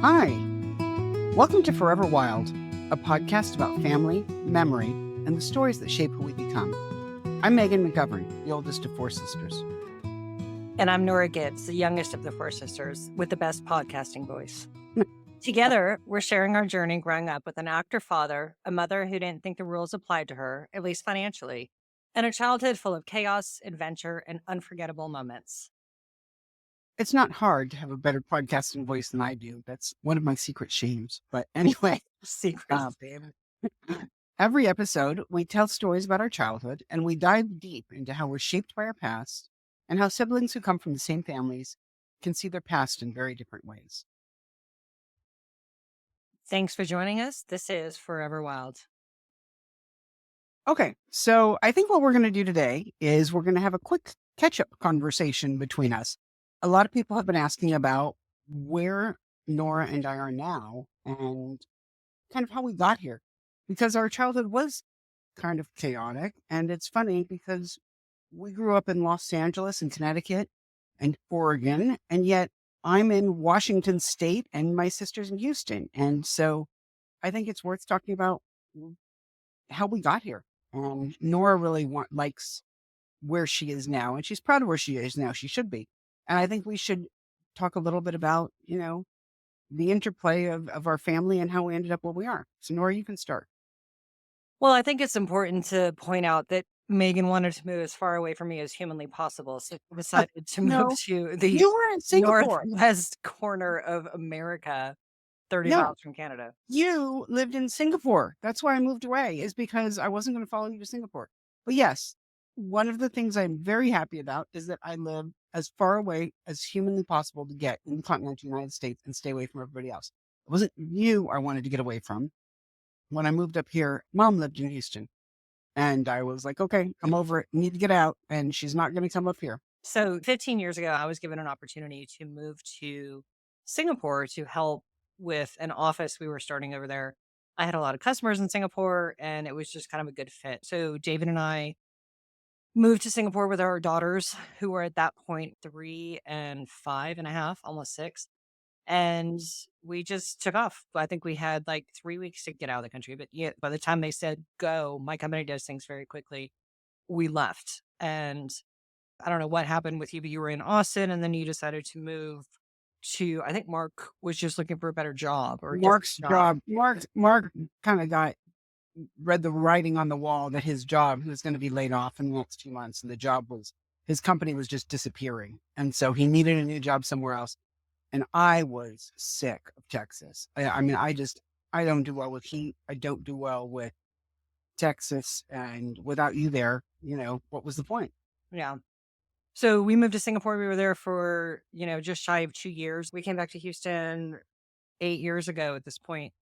Hi, welcome to Forever Wild, a podcast about family, memory, and the stories that shape who we become. I'm Meagan McGovern, the oldest of four sisters. And I'm Nora Gibbs, the youngest of the four sisters, with the best podcasting voice. Together, we're sharing our journey growing up with an actor father, a mother who didn't think the rules applied to her, at least financially, and a childhood full of chaos, adventure, and unforgettable moments. It's not hard to have a better podcasting voice than I do. That's one of my secret shames. But anyway, Secret babe. Every episode, we tell stories about our childhood, and we dive deep into how we're shaped by our past and how siblings who come from the same families can see their past in very different ways. Thanks for joining us. This is Forever Wild. Okay, so I think what we're going to do today is we're going to have a quick catch-up conversation between us. A lot of people have been asking about where Nora and I are now and kind of how we got here, because our childhood was kind of chaotic. And it's funny because we grew up in Los Angeles and Connecticut and Oregon, and yet I'm in Washington State and my sister's in Houston. And so I think it's worth talking about how we got here. Nora really likes where she is now, and she's proud of where she is now. She should be. And I think we should talk a little bit about, the interplay of our family and how we ended up where we are. So Nora, you can start. Well, I think it's important to point out that Meagan wanted to move as far away from me as humanly possible. So she decided to No, move to the you were in Singapore. northwest corner of America, 30 No, miles from Canada. you lived in Singapore. That's why I moved away, is because I wasn't going to follow you to Singapore. But yes, one of the things I'm very happy about is that I live as far away as humanly possible to get in the continental United States and stay away from everybody else. It wasn't you I wanted to get away from. When I moved up here, Mom lived in Houston. And I was like, okay, I'm over it. I need to get out. And she's not going to come up here. So 15 years ago, I was given an opportunity to move to Singapore to help with an office we were starting over there. I had a lot of customers in Singapore, and it was just kind of a good fit. So David and I moved to Singapore with our daughters, who were at that point 3 and 5.5, almost 6. And we just took off. I think we had like 3 weeks to get out of the country. But yeah, by the time they said go, my company does things very quickly. We left. And I don't know what happened with you, but you were in Austin and then you decided to move to, I think Mark was just looking for a better job or Mark's job. Mark kind of read the writing on the wall that his job, he was going to be laid off in the next 2 months. And his company was just disappearing. And so he needed a new job somewhere else. And I was sick of Texas. I mean, I don't do well with heat. I don't do well with Texas. And without you there, what was the point? Yeah. So we moved to Singapore. We were there for, just shy of 2 years. We came back to Houston 8 years ago at this point.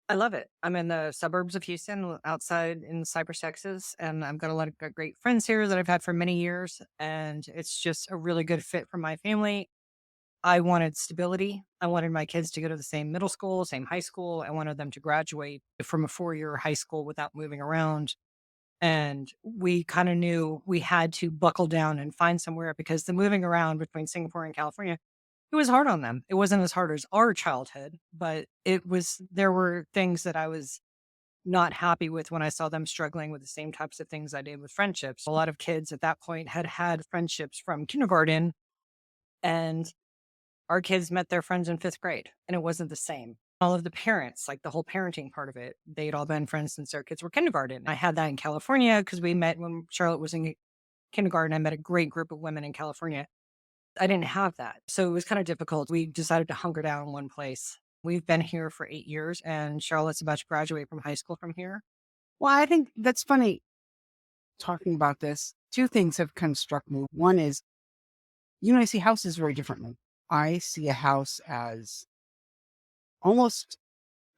I love it. I'm in the suburbs of Houston, outside in Cypress, Texas, and I've got a lot of great friends here that I've had for many years. And it's just a really good fit for my family. I wanted stability. I wanted my kids to go to the same middle school, same high school. I wanted them to graduate from a 4-year high school without moving around. And we kind of knew we had to buckle down and find somewhere because the moving around between Singapore and California, it was hard on them. It wasn't as hard as our childhood, but there were things that I was not happy with when I saw them struggling with the same types of things I did with friendships. A lot of kids at that point had friendships from kindergarten, and our kids met their friends in 5th grade, and it wasn't the same. All of the parents, like the whole parenting part of it, they'd all been friends since their kids were kindergarten. I had that in California because we met when Charlotte was in kindergarten. I met a great group of women in California. I didn't have that. So it was kind of difficult. We decided to hunker down in one place. We've been here for 8 years, and Charlotte's about to graduate from high school from here. Well, I think that's funny talking about this. 2 things have kind of struck me. One is, I see houses very differently. I see a house as almost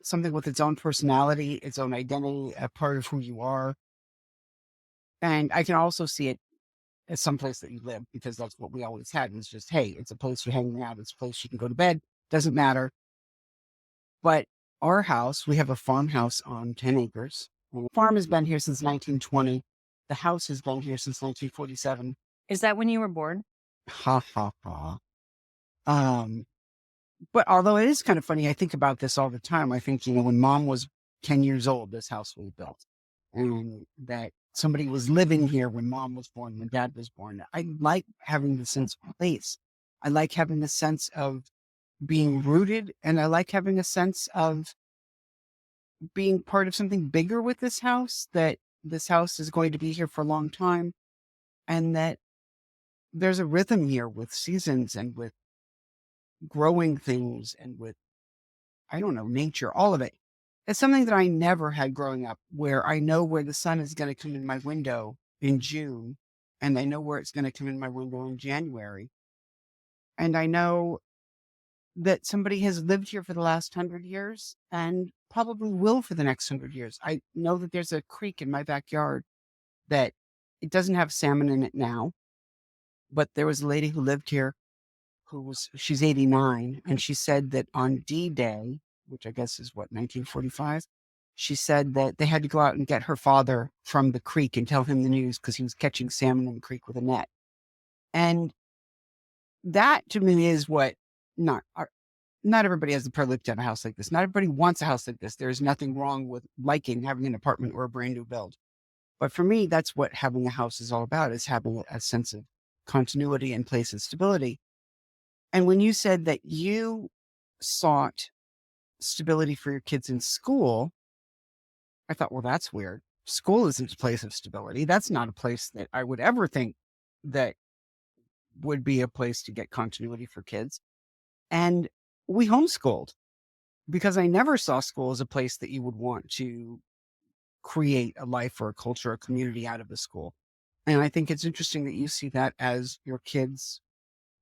something with its own personality, its own identity, a part of who you are. And I can also see it as some place that you live, because that's what we always had. It's just, hey, it's a place you're hanging out. It's a place you can go to bed. Doesn't matter. But our house, we have a farmhouse on 10 acres. And the farm has been here since 1920. The house has been here since 1947. Is that when you were born? Ha, ha, ha. But although it is kind of funny, I think about this all the time. I think, when mom was 10 years old, this house was built, and that somebody was living here when mom was born, when dad was born. I like having the sense of place. I like having the sense of being rooted, and I like having a sense of being part of something bigger with this house, that this house is going to be here for a long time, and that there's a rhythm here with seasons and with growing things and with, I don't know, nature, all of it. It's something that I never had growing up, where I know where the sun is going to come in my window in June, and I know where it's going to come in my window in January. And I know that somebody has lived here for the last 100 years and probably will for the next 100 years. I know that there's a creek in my backyard that it doesn't have salmon in it now, but there was a lady who lived here she's 89, and she said that on D-Day, which I guess is what, 1945, she said that they had to go out and get her father from the creek and tell him the news because he was catching salmon in the creek with a net. And that to me is what, not everybody has the privilege to have a house like this. Not everybody wants a house like this. There's nothing wrong with liking having an apartment or a brand new build. But for me, that's what having a house is all about, is having a sense of continuity and place of stability. And when you said that you sought stability for your kids in school, I thought, well, that's weird. School isn't a place of stability. That's not a place that I would ever think that would be a place to get continuity for kids. And we homeschooled because I never saw school as a place that you would want to create a life or a culture or community out of the school. And I think it's interesting that you see that as your kids'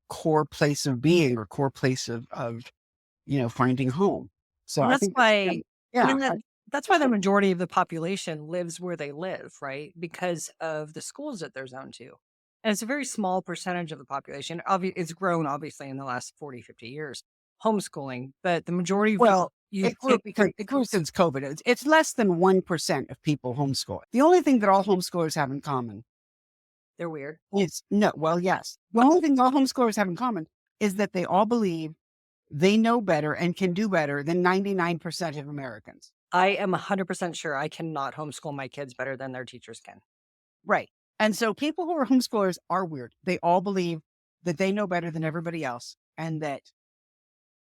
core place of being or core place of finding home. So Well, I that's think it's, why I yeah, mean, that's why the majority of the population lives where they live, right? Because of the schools that they're zoned to. And it's a very small percentage of the population. It's grown obviously in the last 40, 50 years, homeschooling, but the majority of well, you it grew think because it grew since COVID. It's less than 1% of people homeschool. The only thing that all homeschoolers have in common they're weird. is no, well, yes. The only thing all homeschoolers have in common is that they all believe they know better and can do better than 99% of Americans. I am 100% sure I cannot homeschool my kids better than their teachers can. Right. And so people who are homeschoolers are weird. They all believe that they know better than everybody else, and that,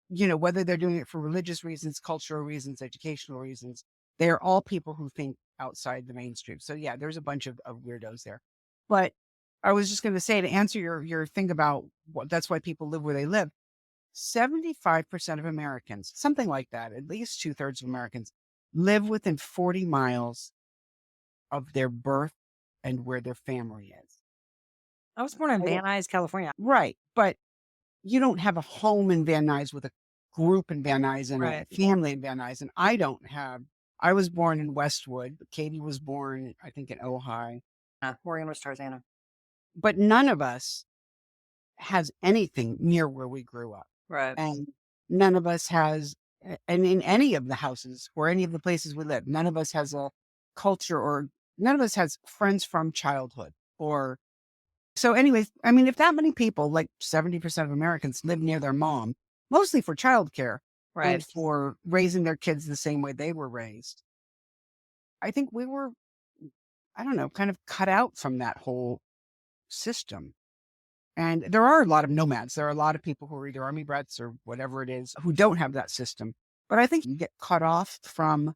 whether they're doing it for religious reasons, cultural reasons, educational reasons, they're all people who think outside the mainstream. So yeah, there's a bunch of weirdos there. But I was just going to say, to answer your thing about that's why people live where they live. 75% of Americans, something like that, at least 2/3 of Americans, live within 40 miles of their birth and where their family is. I was born in I don't- Van Nuys, California. Right. But you don't have a home in Van Nuys with a group in Van Nuys and a Right. family in Van Nuys. And I was born in Westwood, but Katie was born, I think, in Ojai. Oregon was Tarzana. But none of us has anything near where we grew up. Right. And none of us has, and in any of the houses or any of the places we live, none of us has a culture, or none of us has friends from childhood. Or so anyways, I mean, if that many people, like 70% of Americans, live near their mom, mostly for childcare and Right. for raising their kids the same way they were raised, I think we were, I don't know, kind of cut out from that whole system. And there are a lot of nomads. There are a lot of people who are either army brats or whatever it is who don't have that system. But I think you get cut off from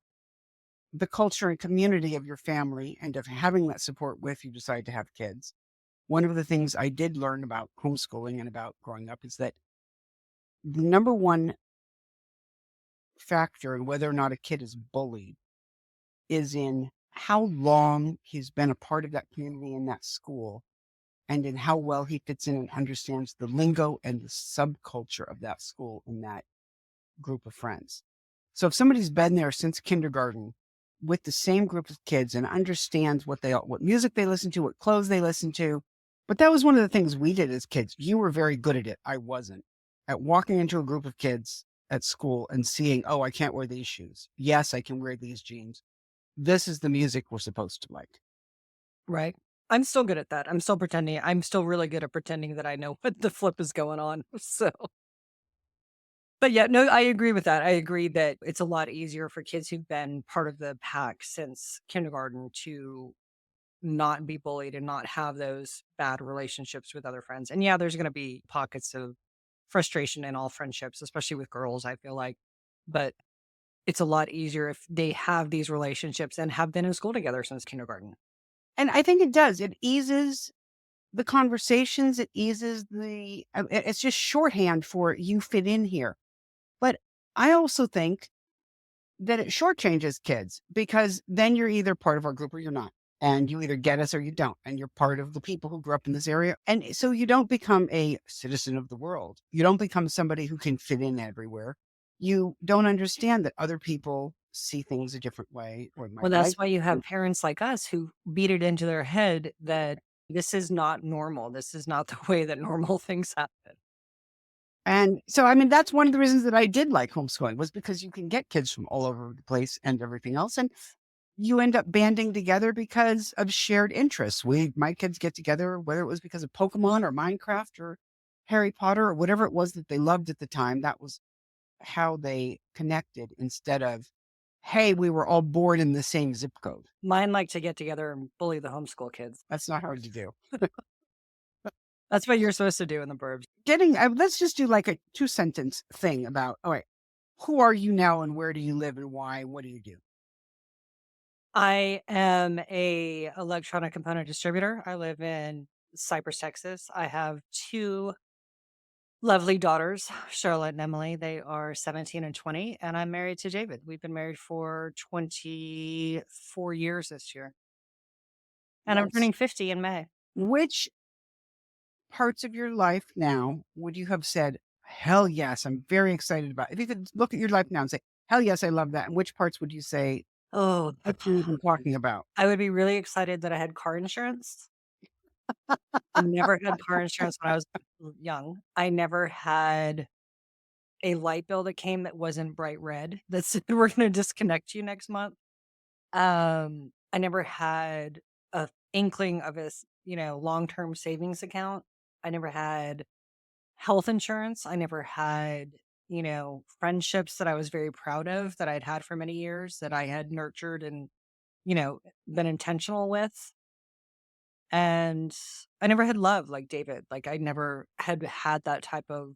the culture and community of your family and of having that support if you decide to have kids. One of the things I did learn about homeschooling and about growing up is that the number one factor in whether or not a kid is bullied is in how long he's been a part of that community and that school, and in how well he fits in and understands the lingo and the subculture of that school and that group of friends. So if somebody's been there since kindergarten with the same group of kids and understands what music they listen to, what clothes they listen to, but that was one of the things we did as kids. You were very good at it. I wasn't. At walking into a group of kids at school and seeing, oh, I can't wear these shoes. Yes, I can wear these jeans. This is the music we're supposed to like. Right. I'm still good at that. I'm still pretending. I'm still really good at pretending that I know what the flip is going on. So But yeah, no, I agree with that. I agree that it's a lot easier for kids who've been part of the pack since kindergarten to not be bullied and not have those bad relationships with other friends. And yeah, there's going to be pockets of frustration in all friendships, especially with girls, I feel like. But it's a lot easier if they have these relationships and have been in school together since kindergarten. And I think it does. It eases the conversations. It eases it's just shorthand for you fit in here. But I also think that it shortchanges kids because then you're either part of our group or you're not. And you either get us or you don't. And you're part of the people who grew up in this area. And so you don't become a citizen of the world. You don't become somebody who can fit in everywhere. You don't understand that other people see things a different way or Well, might that's like. why you have parents like us who beat it into their head that this is not normal. This is not the way that normal things happen. And so, I mean, that's one of the reasons that I did like homeschooling was because you can get kids from all over the place and everything else. And you end up banding together because of shared interests. My kids get together, whether it was because of Pokemon or Minecraft or Harry Potter or whatever it was that they loved at the time. That was how they connected instead of, hey, we were all bored in the same zip code. Mine like to get together and bully the homeschool kids. That's not hard to do. That's what you're supposed to do in the burbs. Let's just do like a 2 sentence thing about, all right, who are you now and where do you live and why? What do you do? I am a electronic component distributor. I live in Cypress, Texas. I have two lovely daughters, Charlotte and Emily. They are 17 and 20, and I'm married to David. We've been married for 24 years this year, and I'm Yes. turning 50 in May. Which parts of your life now would you have said, hell yes, I'm very excited about it? If you could look at your life now and say, hell yes, I love that. And which parts would you say, Oh, what you're even talking about? I would be really excited that I had car insurance. I never had car insurance when I was young. I never had a light bill that came that wasn't bright red that said, "We're gonna disconnect you next month." I never had a inkling of long-term savings account. I never had health insurance. I never had, friendships that I was very proud of that I'd had for many years that I had nurtured and, been intentional with. And I never had love like David. Like I never had that type of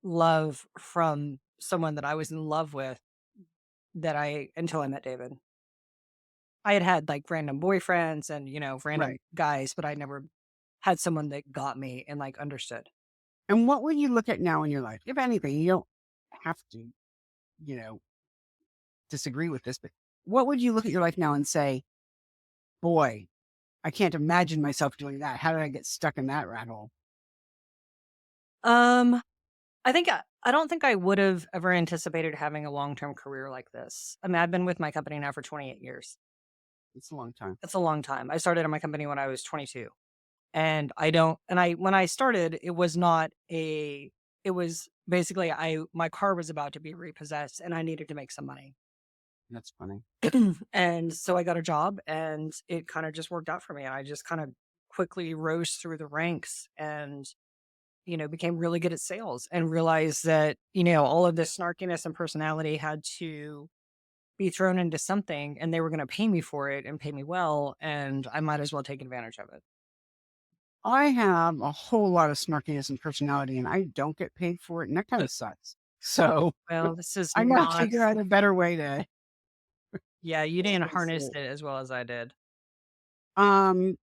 love from someone that I was in love with that I until I met David. I had had, like, random boyfriends and, random Right. guys, but I never had someone that got me and, like, understood. And what would you look at now in your life? If anything, you don't have to, you know, disagree with this, but what would you look at your life now and say, boy, I can't imagine myself doing that. How did I get stuck in that rat hole? Um, I don't think I would've ever anticipated having a long-term career like this. I mean, I've been with my company now for 28 years. It's a long time. That's a long time. I started at my company when I was 22, and I don't and I when I started, it was basically my car was about to be repossessed, and I needed to make some money. That's funny. And so I got a job and it kind of just worked out for me. And I just kind of quickly rose through the ranks and, became really good at sales and realized that, all of this snarkiness and personality had to be thrown into something and they were going to pay me for it and pay me well. And I might as well take advantage of it. I have a whole lot of snarkiness and personality and I don't get paid for it. And that kind of sucks. So Well, this is I got to not, figure out a better way to yeah, you didn't face harness it. it as well as I did. Um,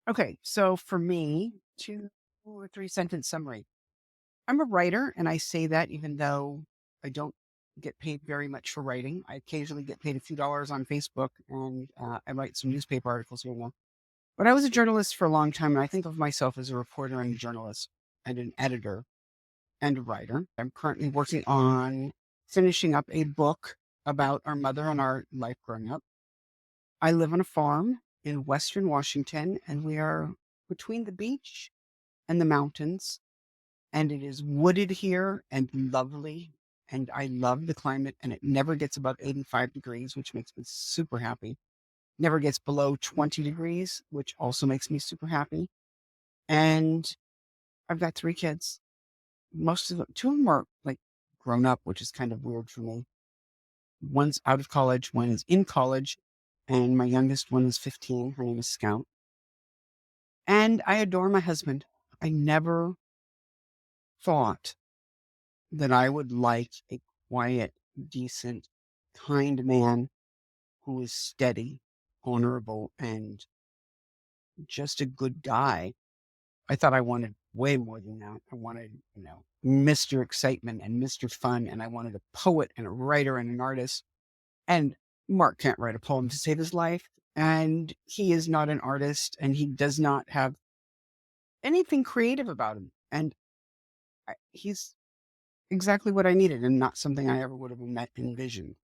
okay. So for me, 2 or 3 sentence summary. I'm a writer, and I say that even though I don't get paid very much for writing. I occasionally get paid a few dollars on Facebook, and I write some newspaper articles here and there. But I was a journalist for a long time, and I think of myself as a reporter and a journalist and an editor and a writer. I'm currently working on finishing up a book about our mother and our life growing up. I live on a farm in Western Washington, and we are between the beach and the mountains, and it is wooded here and lovely. And I love the climate, and it never gets above 85 degrees, which makes me super happy. Never gets below 20 degrees, which also makes me super happy. And I've got 3 kids. Most of them, 2 of them are like grown up, which is kind of weird for me. One's out of college, one is in college, and my youngest one is 15. Her name is Scout. And I adore my husband. I never thought that I would like a quiet, decent, kind man who is steady, honorable, and just a good guy. I thought I wanted way more than that. I wanted, Mr. Excitement and Mr. Fun, and I wanted a poet and a writer and an artist. And Mark can't write a poem to save his life, and he is not an artist, and he does not have anything creative about him. And he's exactly what I needed and not something I ever would have envisioned.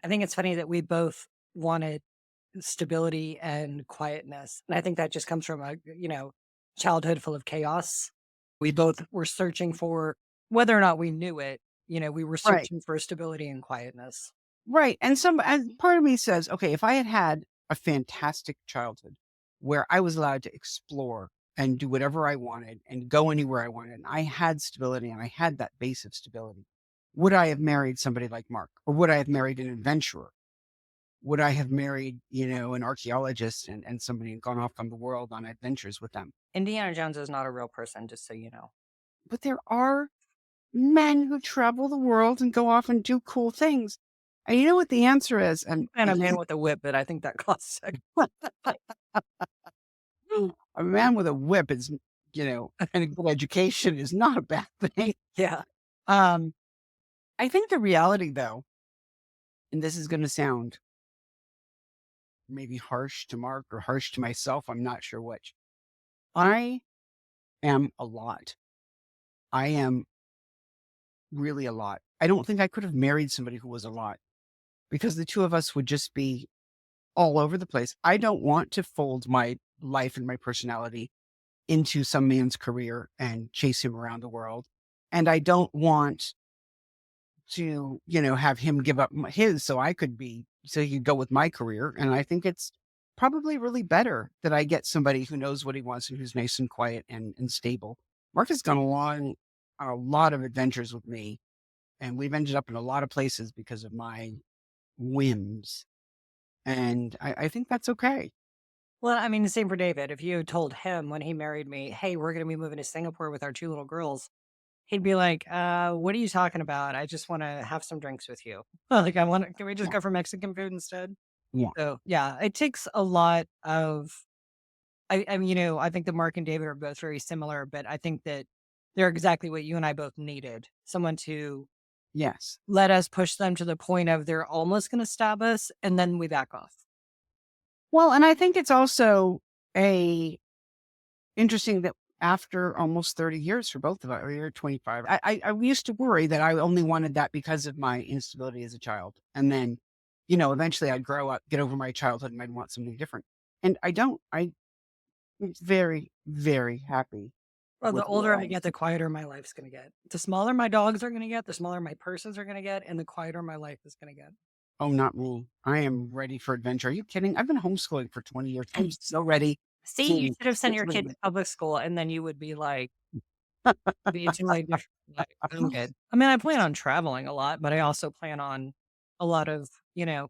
I think it's funny that we both wanted stability and quietness. And I think that just comes from a, childhood full of chaos. We both were searching for whether or not we knew it, we were Right. searching for stability and quietness. Right. And part of me says, okay, if I had had a fantastic childhood where I was allowed to explore and do whatever I wanted and go anywhere I wanted, and I had stability and I had that base of stability, would I have married somebody like Mark? Or would I have married an adventurer? Would I have married, an archaeologist and somebody and gone off on the world on adventures with them? Indiana Jones is not a real person, just so you know. But there are men who travel the world and go off and do cool things. And you know what the answer is? And a man with a whip, but I think that costs A man with a whip is, and a good education is not a bad thing. yeah. Um, I think the reality, though, and this is going to sound maybe harsh to Mark or harsh to myself, I'm not sure which. I am a lot. I am really a lot. I don't think I could have married somebody who was a lot because the two of us would just be all over the place. I don't want to fold my life and my personality into some man's career and chase him around the world. And I don't want to, have him give up his so he could go with my career. And I think it's probably really better that I get somebody who knows what he wants and who's nice and quiet and stable. Mark has gone along on a lot of adventures with me, and we've ended up in a lot of places because of my whims. And I think that's okay. Well, I mean, the same for David. If you had told him when he married me, hey, we're going to be moving to Singapore with our two little girls, he'd be like, what are you talking about? I just want to have some drinks with you. Like, can we just Yeah. go for Mexican food instead? Yeah. So, yeah, it takes a lot of, I think that Mark and David are both very similar, but I think that they're exactly what you and I both needed. Someone to Yes. let us push them to the point of they're almost going to stab us, and then we back off. Well, and I think it's also a interesting that after almost 30 years for both of us, or you're 25, I used to worry that I only wanted that because of my instability as a child. And then, eventually I'd grow up, get over my childhood, and I'd want something different. And I don't. I'm very, very happy Well, the with older where I I get, the quieter my life's gonna get. The smaller my dogs are gonna get, the smaller my persons are gonna get, and the quieter my life is gonna get. Oh, not me. I am ready for adventure. Are you kidding? I've been homeschooling for 20 years. I'm so ready See, you to should have sent get your rid kid of to public school, and then you would be like, be a totally different life. I'm good. I mean, I plan on traveling a lot, but I also plan on a lot of,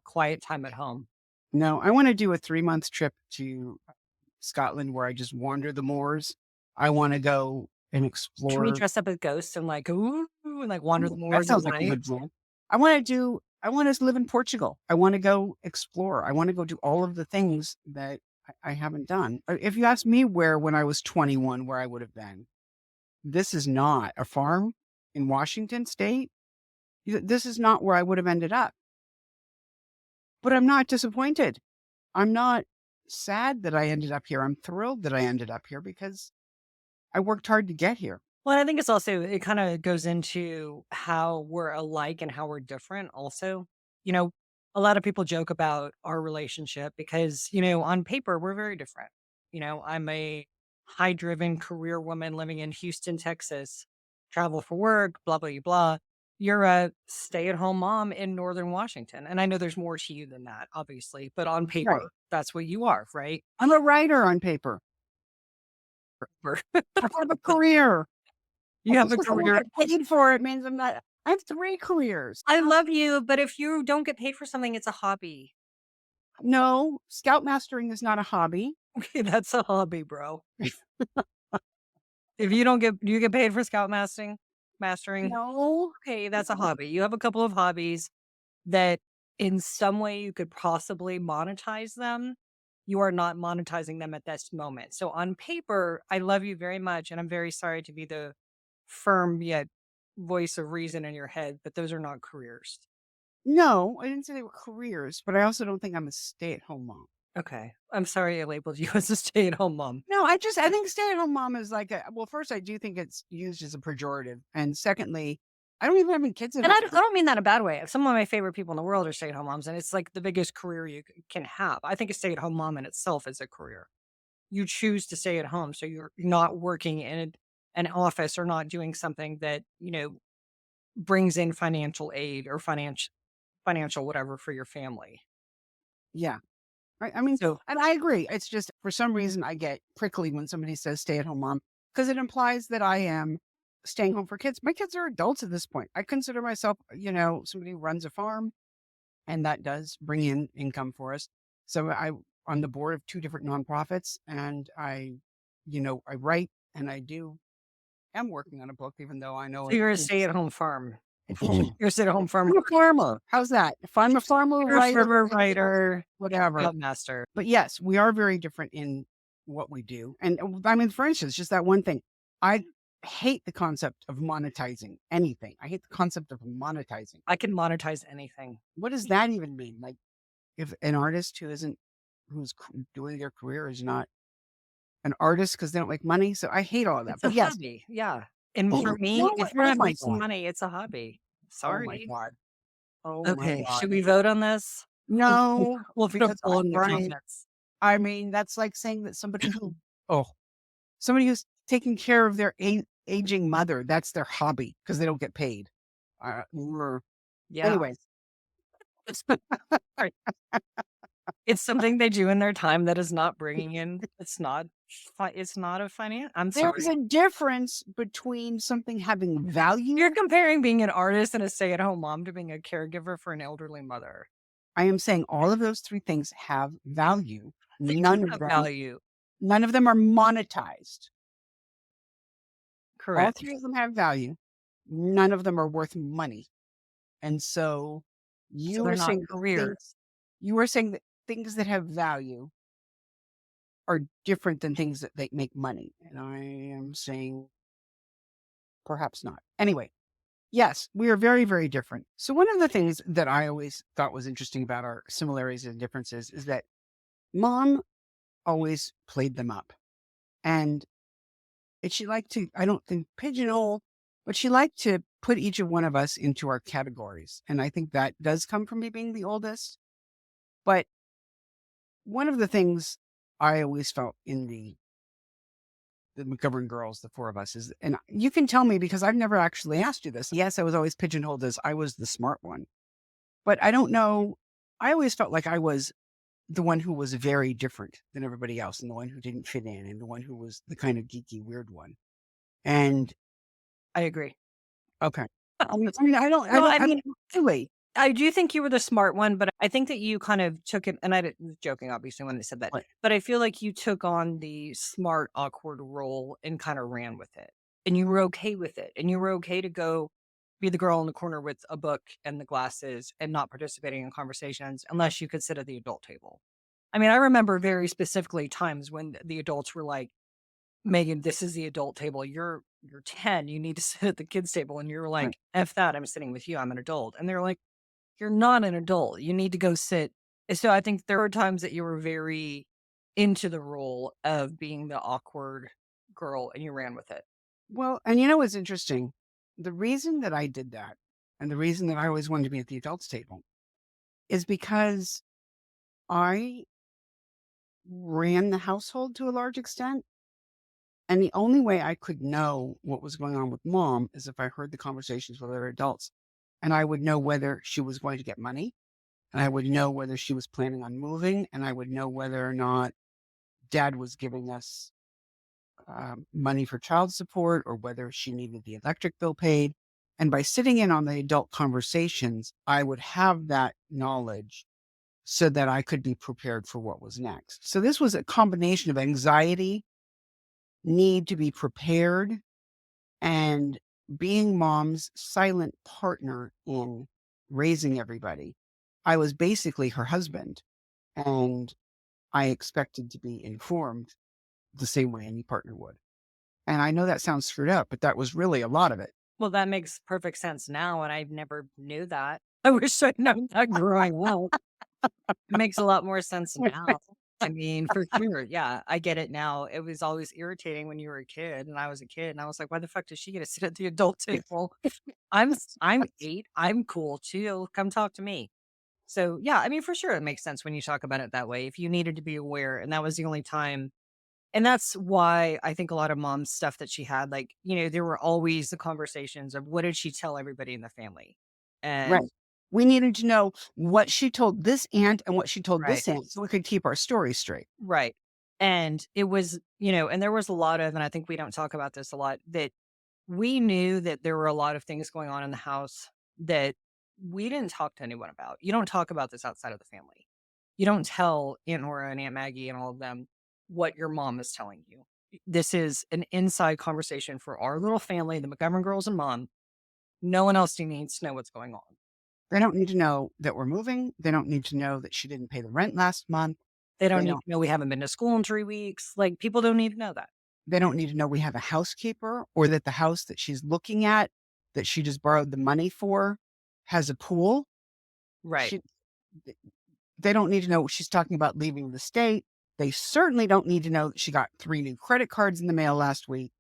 quiet time at home. No, I want to do a 3-month trip to Scotland where I just wander the moors. I want to go and Can we explore. dress up as ghosts and like, ooh, and like wander the Ooh, that moors at sounds like a night? good plan. I want to live in Portugal. I want to go explore. I want to go do all of the things that I haven't done. If you ask me when I was 21, where I would have been, this is not a farm in Washington state. This is not where I would have ended up, but I'm not disappointed. I'm not sad that I ended up here. I'm thrilled that I ended up here because I worked hard to get here. Well, I think it's also it kinda goes into how we're alike and how we're different also. You know, a lot of people joke about our relationship because, on paper, we're very different. I'm a high-driven career woman living in Houston, Texas, travel for work, blah, blah, blah. You're a stay-at-home mom in Northern Washington, and I know there's more to you than that, obviously, but on Right. paper, that's what you are, right? I'm a writer on paper. I have a career. You have Just a because I don't career. get paid for it means I'm not. I have 3 careers. I love you, but if you don't get paid for something, it's a hobby. No, scoutmastering is not a hobby. Okay, that's a hobby, bro. If you don't get do you get paid for scout mastering? No, Okay, that's a no. hobby. You have a couple of hobbies that in some way you could possibly monetize them. You are not monetizing them at this moment. So on paper, I love you very much, and I'm very sorry to be the firm yet voice of reason in your head, but those are not careers. No, I didn't say they were careers, but I also don't think I'm a stay-at-home mom. Okay. I'm sorry I labeled you as a stay-at-home mom. No, I think stay-at-home mom is like a well, first, I do think it's used as a pejorative, and secondly, I don't even have any kids at And home. I don't mean that in a bad way. Some of my favorite people in the world are stay-at-home moms, and it's like the biggest career you can have. I think a stay-at-home mom in itself is a career. You choose to stay at home, so you're not working in an office or not doing something that, brings in financial aid or financial whatever for your family. Yeah. I mean, So and I agree. It's just for some reason I get prickly when somebody says stay-at-home mom because it implies that I am staying home for kids. My kids are adults at this point. I consider myself, somebody who runs a farm, and that does bring in income for us. So I on the board of 2 different nonprofits, and I write and am working on a book, even though I know so it. you're a stay-at-home farm. You're a stay-at-home farm. I'm a farmer. How's that? If I'm a farmer, You're a writer, river writer, whatever. master. But yes, we are very different in what we do. And I mean, for instance, just that one thing, I hate the concept of monetizing anything. I hate the concept of monetizing. I can monetize anything. What does that even mean? Like, if an artist who's doing their career is not an artist because they don't make money. So I hate all of that. It's a But yes, hobby. Yeah. And oh, for me, oh my, if you're oh not my making god, money, it's a hobby. oh my Sorry. god, oh my Okay. god. Should we vote on this? No, We'll vote a because poll in the Brian, comments. I mean, that's like saying that oh, somebody who's taking care of their aging mother, that's their hobby because they don't get paid. Yeah. Anyway, Right. It's something they do in their time that is not bringing in it's not a I'm there's sorry. a difference between something having You're value. comparing being an artist and a stay-at-home mom to being a caregiver for an elderly mother. I am saying all of those 3 things have value. They do None of have them value. none of them are monetized. All Correct. 3 of them have value. None of them are worth money. And so So you they're were not saying that careers. things that have value are different than things that they make money. And I am saying perhaps not. Anyway, yes, we are very, very different. So one of the things that I always thought was interesting about our similarities and differences is that mom always played them up. And she liked to, I don't think pigeonhole, but she liked to put each of one of us into our categories. And I think that does come from me being the oldest. But one of the things I always felt in the McGovern girls, the 4 of us, is, and you can tell me because I've never actually asked you this. Yes, I was always pigeonholed as I was the smart one, but I don't know. I always felt like I was the one who was very different than everybody else, and the one who didn't fit in, and the one who was the kind of geeky, weird one. And I agree. okay, I mean, No, I I don't mean, anyway. I do think you were the smart one, but I think that you kind of took it and was joking obviously when I said that, What? but I feel like you took on the smart, awkward role and kind of ran with it. And you were okay with it. And you were okay to go be the girl in the corner with a book and the glasses and not participating in conversations unless you could sit at the adult table. I mean, I remember very specifically times when the adults were like, Megan, this is the adult table. You're 10. You need to sit at the kids table. And you're Right. like, F that. I'm sitting with you. I'm an adult. And they're like, you're not an adult. You need to go sit. And so I think there were times that you were very into the role of being the awkward girl and you ran with it. Well, and you know what's interesting? The reason that I did that, and the reason that I always wanted to be at the adults table, is because I ran the household to a large extent. And the only way I could know what was going on with mom is if I heard the conversations with other adults. And I would know whether she was going to get money, and I would know whether she was planning on moving, and I would know whether or not dad was giving us money for child support or whether she needed the electric bill paid. And by sitting in on the adult conversations, I would have that knowledge so that I could be prepared for what was next. So this was a combination of anxiety, need to be prepared, and being mom's silent partner in raising everybody. I was basically her husband, and I expected to be informed the same way any partner would. And I know that sounds screwed up, but that was really a lot of it. Well, that makes perfect sense now, and I never knew that. I wish I'd known that growing up. It makes a lot more sense now. I mean, for sure. Yeah, I get it now. It was always irritating when you were a kid and I was a kid and I was like, why the fuck does she get to sit at the adult table? I'm 8. I'm cool too. Come talk to me. So yeah, I mean, for sure it makes sense when you talk about it that way. If you needed to be aware and that was the only time. And that's why I think a lot of mom's stuff that she had, like, there were always the conversations of what did she tell everybody in the family? Right. And We needed to know what she told this aunt and what she told right. this aunt so we could keep our story straight. Right. And it was, and there was a lot of, and I think we don't talk about this a lot, that we knew that there were a lot of things going on in the house that we didn't talk to anyone about. You don't talk about this outside of the family. You don't tell Aunt Nora and Aunt Maggie and all of them what your mom is telling you. This is an inside conversation for our little family, the Montgomery girls and mom. No one else needs to know what's going on. They don't need to know that we're moving. They don't need to know that she didn't pay the rent last month. They don't They need don't to know we haven't been to school in 3 weeks. Like, people don't need to know that. they don't need to know we have a housekeeper or that the house that she's looking at that she just borrowed the money for has a pool. Right. She They don't need to know she's talking about leaving the state. They certainly don't need to know that she got 3 new credit cards in the mail last week,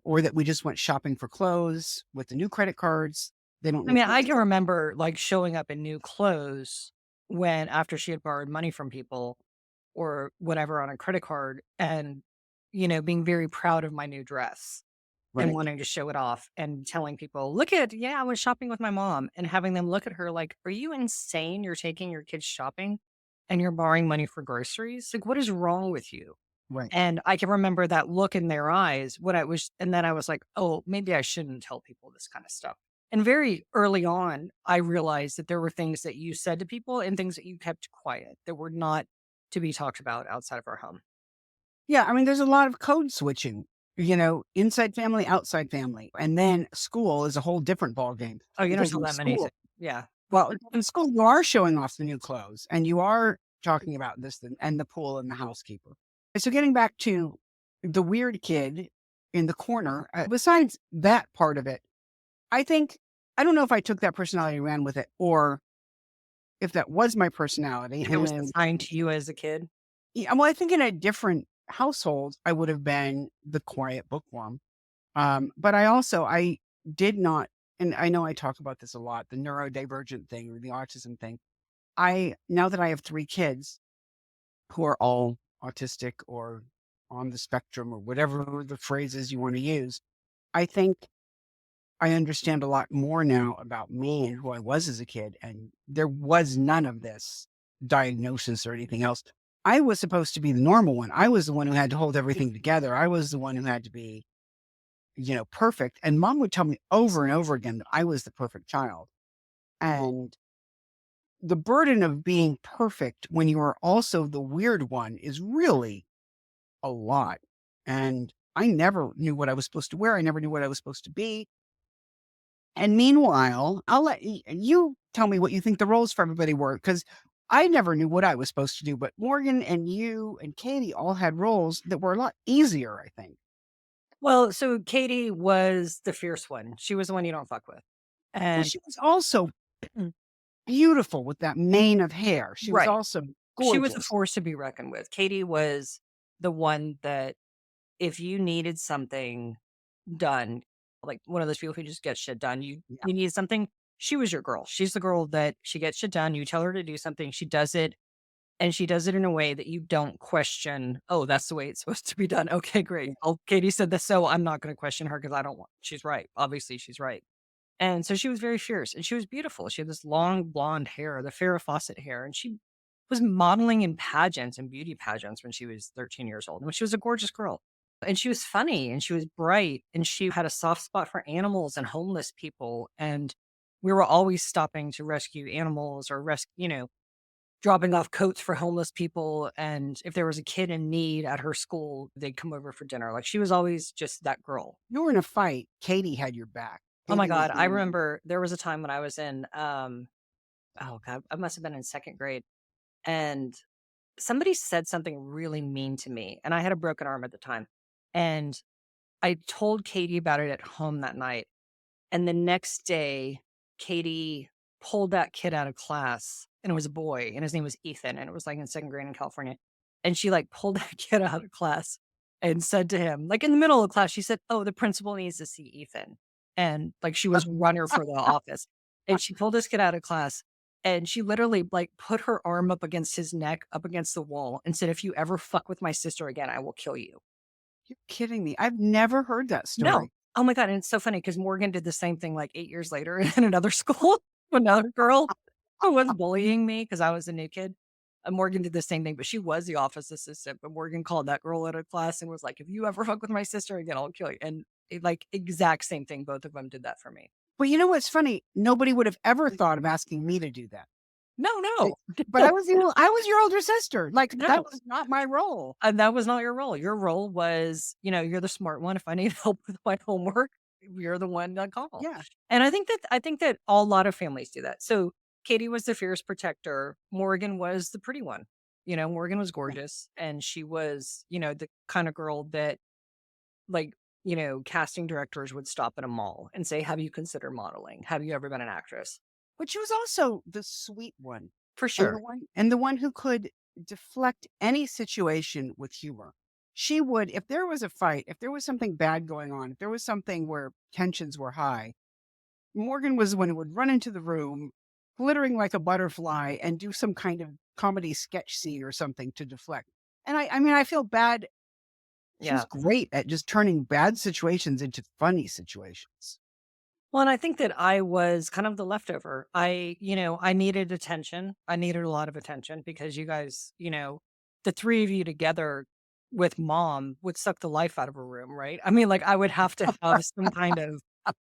or that we just went shopping for clothes with the new credit cards. They don't I need mean, to know I can remember, like, showing up in new clothes when after she had borrowed money from people or whatever on a credit card and, being very proud of my new dress and right, wanting to show it off and telling people, "Look at yeah, I was shopping with my mom," and having them look at her like, "Are you insane? You're taking your kids shopping and you're borrowing money for groceries? Like, what is wrong with you?" right. And I can remember that look in their eyes when I was and then I was like, "Oh, maybe I shouldn't tell people this kind of stuff." And very early on, I realized that there were things that you said to people and things that you kept quiet that were not to be talked about outside of our home. Yeah, I mean, there's a lot of code switching, inside family, outside family, and then school is a whole different ballgame Oh, you don't because tell in that many school things. Yeah. well, in school, you are showing off the new clothes, and you are talking about this and the pool and the housekeeper. So getting back to the weird kid in the corner, besides that part of it, I think I don't know if I took that personality and ran with it or if that was my personality, If it and was then assigned to you as a kid. yeah, well, I think in a different household, I would have been the quiet bookworm. But I did not, and I know I talk about this a lot, the neurodivergent thing or the autism thing. Now that I have 3 kids who are all autistic or on the spectrum or whatever the phrases you want to use, I think I understand a lot more now about me and who I was as a kid. And there was none of this diagnosis or anything else. I was supposed to be the normal one. I was the one who had to hold everything together. I was the one who had to be, perfect. And mom would tell me over and over again that I was the perfect child. And the burden of being perfect when you are also the weird one is really a lot. And I never knew what I was supposed to wear. I never knew what I was supposed to be. And meanwhile, I'll let you tell me what you think the roles for everybody were because I never knew what I was supposed to do. But Morgan and you and Katie all had roles that were a lot easier, I think. Well, so Katie was the fierce one. She was the one you don't fuck with. Well, And she was also beautiful with that mane of hair. She was right. also She was a gorgeous. force to be reckoned with. Katie was the one that if you needed something done, like one of those people who just get shit done, Yeah. you need something, she was your girl. She's the girl that she gets shit done. You tell her to do something, she does it, and she does it in a way that you don't question, "Oh, that's the way it's supposed to be done." Okay, great. Yeah. Oh, Katie said this, so I'm not gonna question her because I don't want she's right. Obviously, she's right. And so she was very fierce and she was beautiful. She had this long blonde hair, the Farrah Fawcett hair, and she was modeling in pageants and beauty pageants when she was 13 years old. And she was a gorgeous girl. And she was funny and she was bright and she had a soft spot for animals and homeless people. And we were always stopping to rescue animals or dropping off coats for homeless people. And if there was a kid in need at her school, they'd come over for dinner. Like she was always just that girl. You were in a fight, Katie had your back. Oh my Katie was God. I the remember there was a time when I was in, oh God, I must have been in second grade. And somebody said something really mean to me. And I had a broken arm at the time. And I told Katie about it at home that night. And the next day, Katie pulled that kid out of class, and it was a boy, and his name was Ethan, and it was, like, in 2nd grade in California, and she, like, pulled that kid out of class and said to him, like, in the middle of class, she said, "Oh, the principal needs to see Ethan," and, like, she was runner for the office, and she pulled this kid out of class, and she literally, like, put her arm up against his neck, up against the wall, and said, "If you ever fuck with my sister again, I will kill you." You're kidding me. I've never heard that No. story. Oh my god, and it's so funny because Morgan did the same thing, like, 8 years later in another school. Another girl who was bullying me because I was a new kid. Morgan did the same thing, but she was the office assistant, but Morgan called that girl out of class and was like, "If you ever fuck with my sister again, I'll kill you." And like, exact same thing, both of them did that for me. But you know what's funny? Nobody would have ever thought of asking me to do that. No, Eh, no, but I was your older sister. Like, that no. was not my role. And that was not your role. Your role was, you're the smart one. If I need help with my homework, you're the one to call. Yeah. And I think that a lot of families do that. So Katie was the fierce protector. Morgan was the pretty one. Morgan was Yeah. gorgeous and she was, the kind of girl that like, casting directors would stop at a mall and say, "Have you considered modeling? Have you ever been an actress?" But she was also the sweet one, For and sure. the one who could deflect any situation with humor. She would, if there was a fight, if there was something bad going on, if there was something where tensions were high, Morgan was the one who would run into the room, glittering like a butterfly, and do some kind of comedy sketch scene or something to deflect. And I mean, I feel bad. She was Yeah. great at just turning bad situations into funny situations. Well, and I think that I was kind of the leftover. I needed attention. I needed a lot of attention because you guys, the three of you together with mom would suck the life out of a room, right? I mean, like I would have to have some kind of,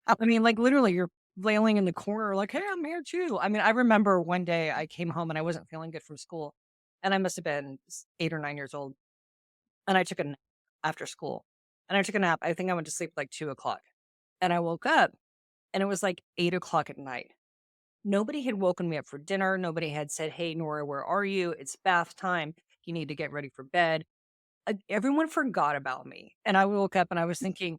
I mean, like literally you're flailing in the corner, like, "Hey, I'm here too." I mean, I remember one day I came home and I wasn't feeling good from school and I must have been 8 or 9 years old. And I took a nap after school and I took a nap. I think I went to sleep like 2 o'clock and I woke up and it was like 8 o'clock at night. Nobody had woken me up for dinner. Nobody had said, "Hey, Nora, where are you? It's bath time. You need to get ready for bed." Everyone forgot about me. And I woke up and I was thinking,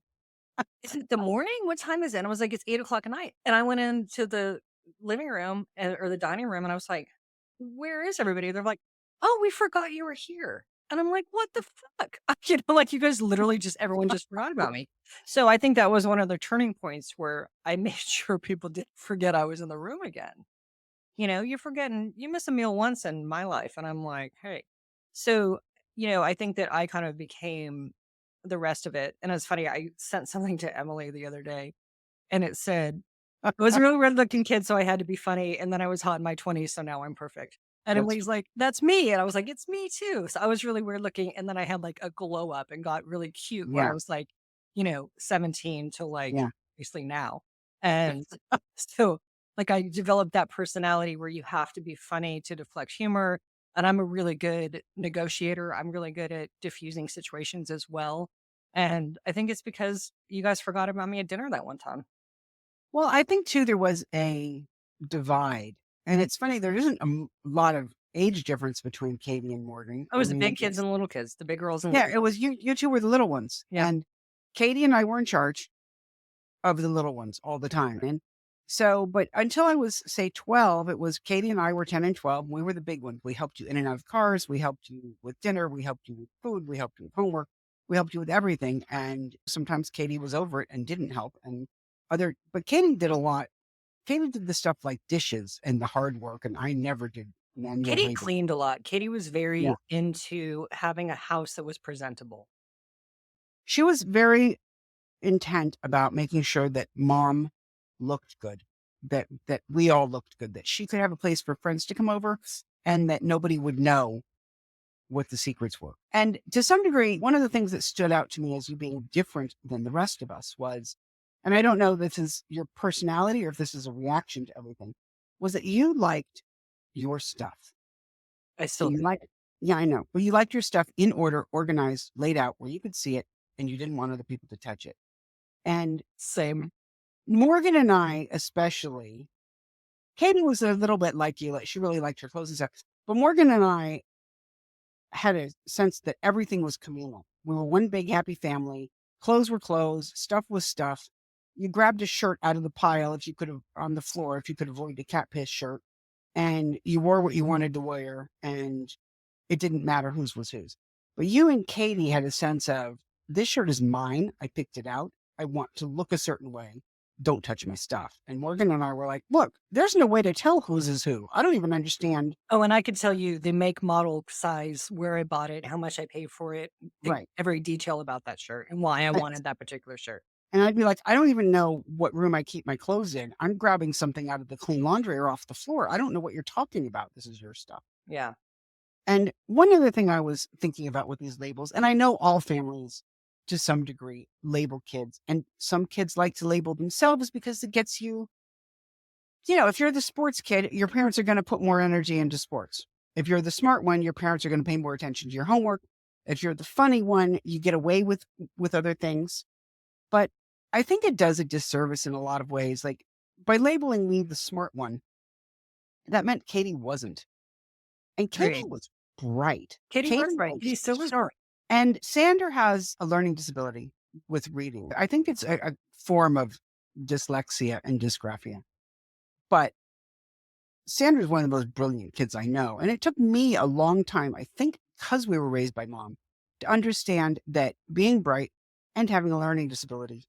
"Is it the morning? What time is it?" And I was like, "It's 8 o'clock at night." And I went into the living room or the dining room and I was like, "Where is everybody?" They're like, "Oh, we forgot you were here." And I'm like, "What the fuck?" Like you guys literally everyone just forgot about me. So I think that was one of the turning points where I made sure people didn't forget I was in the room again. You're forgetting, you miss a meal once in my life. And I'm like, hey. So, I think that I kind of became the rest of it. And it's funny, I sent something to Emily the other day and it said, "I was a really weird looking kid, so I had to be funny. And then I was hot in my 20s, so now I'm perfect." And That's Emily's like, "That's me." And I was like, "It's me too." So I was really weird looking. And then I had like a glow up and got really cute when I yeah, was like, 17 to like yeah. basically now. And so like I developed that personality where you have to be funny to deflect humor. And I'm a really good negotiator. I'm really good at diffusing situations as well. And I think it's because you guys forgot about me at dinner that one time. Well, I think too there was a divide, and it's funny, there isn't lot of age difference between Katie and Morgan. Oh, it I was the mean, big kids and the little kids, the big girls and yeah, little it was girls. you 2 were the little ones, Yeah. and Katie and I were in charge of the little ones all the time, and so but until I was, say, 12, it was Katie and I were 10 and 12, we were the big ones. We helped you in and out of cars, we helped you with dinner, we helped you with food, we helped you with homework, we helped you with everything, and sometimes Katie was over it and didn't help, and other but Katie did a lot. Katie did the stuff like dishes and the hard work, and I never did manual Katie labor. cleaned a lot. Katie was Yeah. very into having a house that was presentable. She was very intent about making sure that mom looked good, that we all looked good, that she could have a place for friends to come over and that nobody would know. what the secrets were. And to some degree, one of the things that stood out to me as you being different than the rest of us was, and I don't know if this is your personality or if this is a reaction to everything, was that you liked your stuff. I still And you do. liked, yeah, I know. But you liked your stuff in order, organized, laid out where you could see it and you didn't want other people to touch it. And Same. Morgan and I, especially, Katie was a little bit like you. Like she really liked her clothes and stuff. But Morgan and I had a sense that everything was communal. We were one big happy family. Clothes were clothes, stuff was stuff. You grabbed a shirt out of the pile if you could have on the floor, if you could avoid a cat piss shirt, and you wore what you wanted to wear, and it didn't matter whose was whose. But you and Katie had a sense of this shirt is mine. I picked it out. I want to look a certain way. Don't touch my stuff. And Morgan and I were like, look, there's no way to tell whose is who. I don't even understand. Oh, and I could tell you the make, model, size, where I bought it, how much I paid for it, Right. every detail about that shirt and why I wanted that particular shirt. And I'd be like, I don't even know what room I keep my clothes in. I'm grabbing something out of the clean laundry or off the floor. I don't know what you're talking about. This is your stuff. Yeah. And one other thing I was thinking about with these labels, and I know all families to some degree label kids, and some kids like to label themselves because it gets you, if you're the sports kid, your parents are going to put more energy into sports. If you're the smart one, your parents are going to pay more attention to your homework. If you're the funny one, you get away with other things. But I think it does a disservice in a lot of ways. Like by labeling me the smart one, that meant Katie wasn't. And Katie Agreed. was bright. Katie was Katie right. was Katie still was right. sharp. And Sander has a learning disability with reading. I think it's a form of dyslexia and dysgraphia. But Sander's one of the most brilliant kids I know. And it took me a long time, I think because we were raised by mom, to understand that being bright and having a learning disability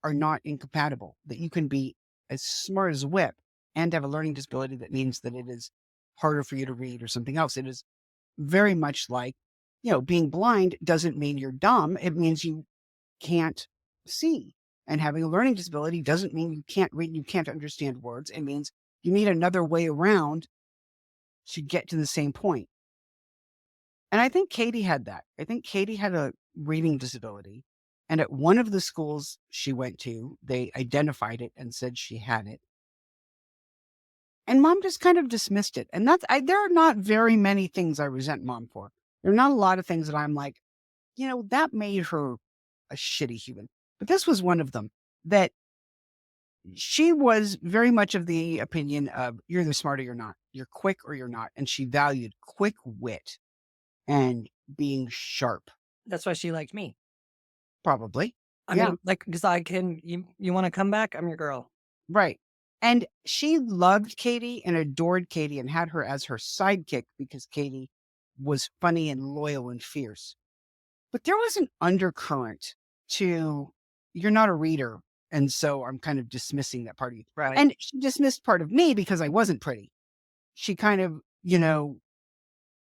are not incompatible, that you can be as smart as a whip and have a learning disability that means that it is harder for you to read or something else. It is very much like, being blind doesn't mean you're dumb. It means you can't see. And having a learning disability doesn't mean you can't read, you can't understand words. It means you need another way around to get to the same point. And I think Katie had that. I think Katie had a reading disability. And at one of the schools she went to, they identified it and said she had it. And mom just kind of dismissed it. And there are not very many things I resent mom for. There are not a lot of things that I'm like, that made her a shitty human. But this was one of them, that she was very much of the opinion of you're either smart or you're not. You're quick or you're not. And she valued quick wit and being sharp, That's why she liked me. probably. I Yeah, mean, like, because you want to come back? I'm your girl. right. And she loved Katie and adored Katie and had her as her sidekick because Katie was funny and loyal and fierce. But there was an undercurrent to you're not a reader. And so I'm kind of dismissing that part of you. Right. And she dismissed part of me because I wasn't pretty. She kind of,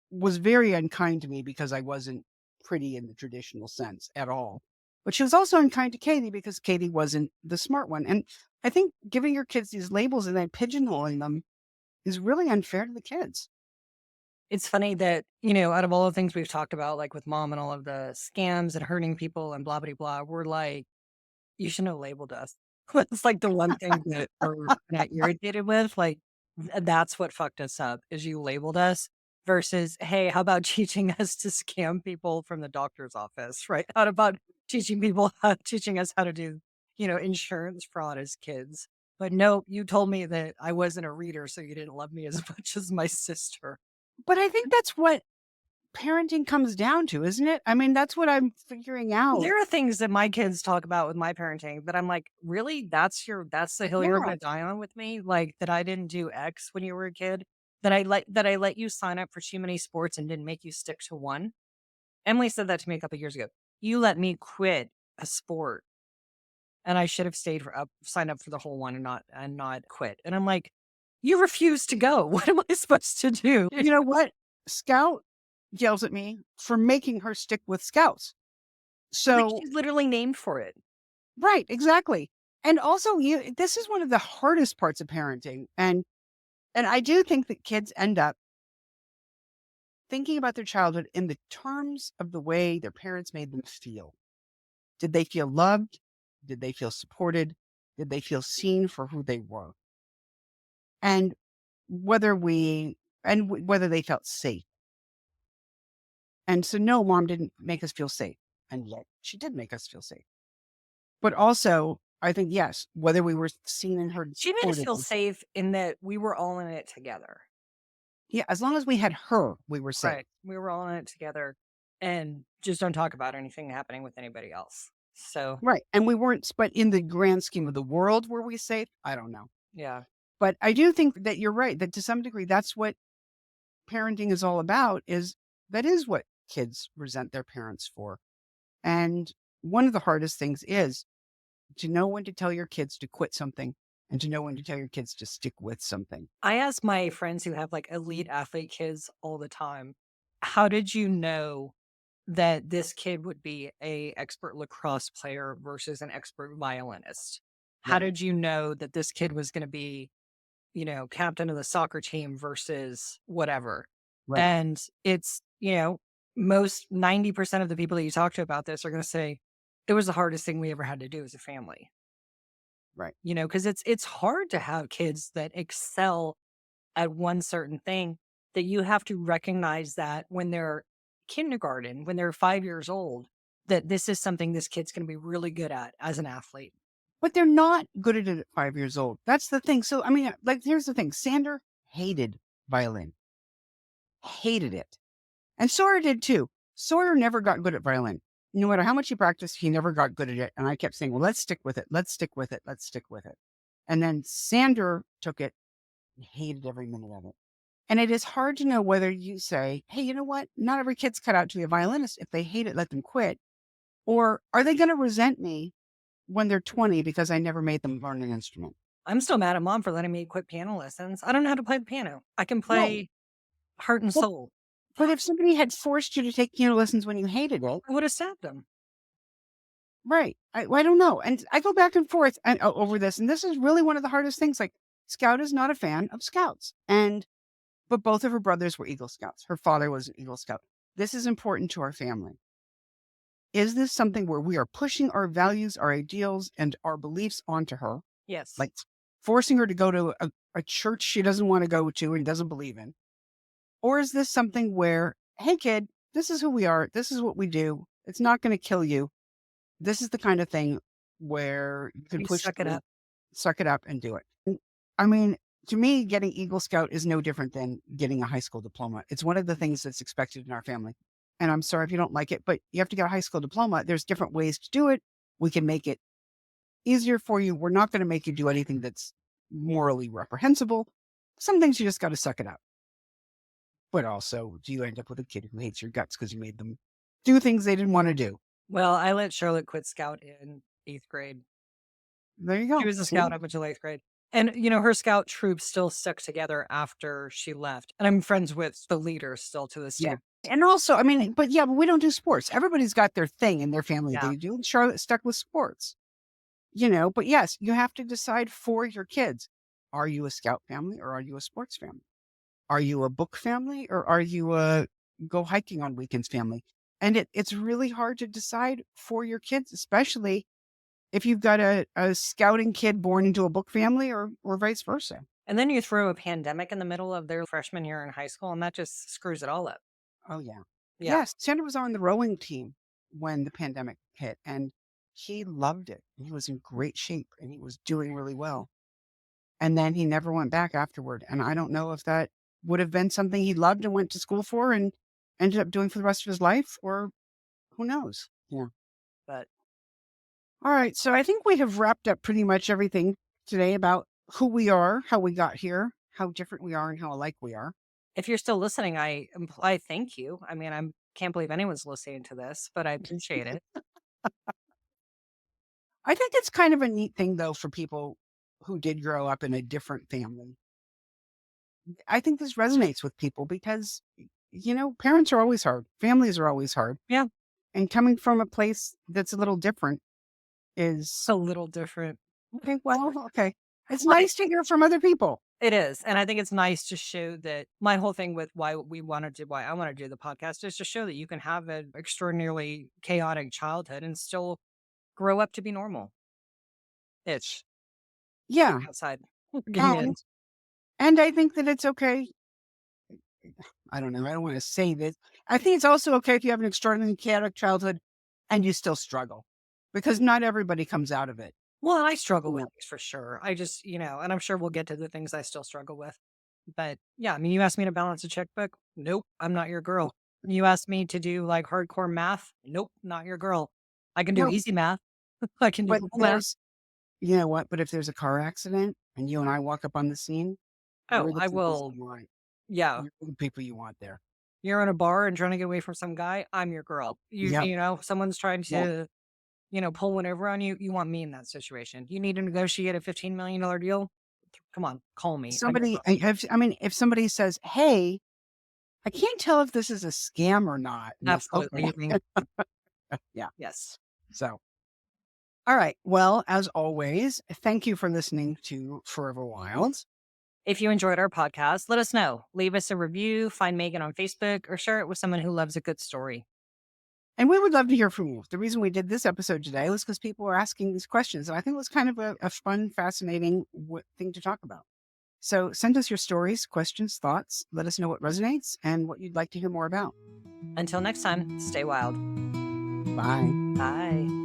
was very unkind to me because I wasn't pretty in the traditional sense at all. But she was also unkind to Katie because Katie wasn't the smart one. And I think giving your kids these labels and then pigeonholing them is really unfair to the kids. It's funny that, out of all the things we've talked about, like with mom and all of the scams and hurting people and blah, blah, blah, we're like, you shouldn't have labeled us. It's like the one thing that we're not irritated with. Like, that's what fucked us up is you labeled us versus, hey, how about teaching us to scam people from the doctor's office, right? How about teaching us how to do, insurance fraud as kids? But no, you told me that I wasn't a reader, so you didn't love me as much as my sister. But I think that's what parenting comes down to, isn't it? I mean, that's what I'm figuring out. There are things that my kids talk about with my parenting that I'm like, really? That's the hill you're Yeah. gonna die on with me? Like that I didn't do X when you were a kid? That I let you sign up for too many sports and didn't make you stick to one? Emily said that to me a couple years ago. You let me quit a sport and I should have signed up for the whole one and not quit. And I'm like, you refuse to go. What am I supposed to do? You know what? Scout yells at me for making her stick with Scouts. Like So, she's literally named for it. right, exactly. And also, this is one of the hardest parts of parenting. And I do think that kids end up thinking about their childhood in the terms of the way their parents made them feel. Did they feel loved? Did they feel supported? Did they feel seen for who they were? And whether we whether they felt safe. And so, no, mom didn't make us feel safe, and yet she did make us feel safe. But also, I think, yes, whether we were seen and heard and She made us supported, feel safe in that we were all in it together. yeah, as long as we had her, we were safe. Right. We were all in it together and just don't talk about anything happening with anybody else. So, Right, and we weren't, but in the grand scheme of the world, were we safe? I don't know. yeah. But I do think that you're right, that to some degree, that's what parenting is all about, is that is what kids resent their parents for. And one of the hardest things is to know when to tell your kids to quit something and to know when to tell your kids to stick with something. I ask my friends who have like elite athlete kids all the time, how did you know that this kid would be a expert lacrosse player versus an expert violinist? How Right, did you know that this kid was going to be, captain of the soccer team versus whatever? right, And it's, most 90% of the people that you talk to about this are going to say it was the hardest thing we ever had to do as a family. right. Because it's hard to have kids that excel at one certain thing, that you have to recognize that when they're kindergarten, when they're 5 years old, that this is something this kid's gonna be really good at as an athlete. But they're not good at it at 5 years old. That's the thing. So, I mean, like, here's the thing: Sander hated violin, hated it. And Sawyer did too. Sawyer never got good at violin. No matter how much he practiced, he never got good at it. And I kept saying, well, let's stick with it. Let's stick with it. Let's stick with it. And then Sander took it and hated every minute of it. And it is hard to know whether you say, hey, you know what? Not every kid's cut out to be a violinist. If they hate it, let them quit. Or are they going to resent me when they're 20 because I never made them learn an instrument? I'm still mad at mom for letting me quit piano lessons. I don't know how to play the piano. I can Right. play Heart and Well, Soul. but if somebody had forced you to take piano lessons when you hated it, I would have stabbed them. right? I don't know, and I go back and forth and over this, and this is really one of the hardest things. Like, Scout is not a fan of Scouts, and but both of her brothers were Eagle Scouts. Her father was an Eagle Scout. This is important to our family. Is this something where we are pushing our values, our ideals, and our beliefs onto her, Yes. like forcing her to go to a church she doesn't want to go to and doesn't believe in? Or is this something where, hey, kid, this is who we are. This is what we do. It's not going to kill you. This is the kind of thing where you can You push suck it through, up. suck it up, and do it. I mean, to me, getting Eagle Scout is no different than getting a high school diploma. It's one of the things that's expected in our family. And I'm sorry if you don't like it, but you have to get a high school diploma. There's different ways to do it. We can make it easier for you. We're not going to make you do anything that's morally reprehensible. Some things you just got to suck it up. But also, do you end up with a kid who hates your guts because you made them do things they didn't want to do? Well, I let Charlotte quit scout in 8th grade. There you She go. was a See? scout up until 8th grade. And, her scout troop still stuck together after she left. And I'm friends with the leader still to this Yeah. day. And also, I mean, but yeah, but we don't do sports. Everybody's got their thing in their family Yeah. they do. And Charlotte stuck with sports, you know, but yes, you have to decide for your kids. Are you a scout family or are you a sports family? Are you a book family or are you a go hiking on weekends family? And it's really hard to decide for your kids, especially if you've got a scouting kid born into a book family or vice versa. And then you throw a pandemic in the middle of their freshman year in high school, and that just screws it all up. Oh, yeah. Yeah. Yes, Sandra was on the rowing team when the pandemic hit, and he loved it. And he was in great shape, and he was doing really well. And then he never went back afterward, and I don't know if that would have been something he loved and went to school for and ended up doing for the rest of his life, or who knows? Yeah. But All right, so I think we have wrapped up pretty much everything today about who we are, how we got here, how different we are, and how alike we are. if you're still listening, I thank you. I mean, I can't believe anyone's listening to this, but I appreciate it. I think it's kind of a neat thing, though, for people who did grow up in a different family. I think this resonates with people because, you know, parents are always hard. Families are always hard. Yeah. And coming from a place that's a little different It's is a little different. okay. Well, okay. It's Like, nice to hear from other people. It is, and I think it's nice to show that my whole thing with why I wanna do the podcast is to show that you can have an extraordinarily chaotic childhood and still grow up to be normal-ish Yeah. outside looking in. And and I think that it's okay. I don't know. I don't want to say this. I think it's also okay if you have an extraordinarily chaotic childhood and you still struggle because not everybody comes out of it. Well, I struggle You with know, these for sure. I just, and I'm sure we'll get to the things I still struggle with. But yeah, I mean, you asked me to balance a checkbook. Nope, I'm not your girl. You asked me to do like hardcore math. Nope, not your girl. I can do no, easy math. I can do but simple math. there's, you know what? But if there's a car accident and you and I walk up on the scene, we're Oh, the I people will. you want. Yeah, We're the people you want there. you're in a bar and trying to get away from some guy. I'm your girl. Yep. Someone's trying Yep. to, pull one over on you. You want me in that situation. You need to negotiate a $15 million deal. Come on, call me. I'm your Somebody, girl. I mean, if somebody says, "Hey, I can't tell if this is a scam or not," I'm like, Absolutely. okay, You mean, yeah. yes. So, all right. Well, as always, thank you for listening to Forever Wild. If you enjoyed our podcast, let us know. Leave us a review, find Megan on Facebook, or share it with someone who loves a good story. And we would love to hear from you. The reason we did this episode today was because people were asking these questions. And I think it was kind of a fun, fascinating thing to talk about. So send us your stories, questions, thoughts. Let us know what resonates and what you'd like to hear more about. Until next time, stay wild. Bye. Bye.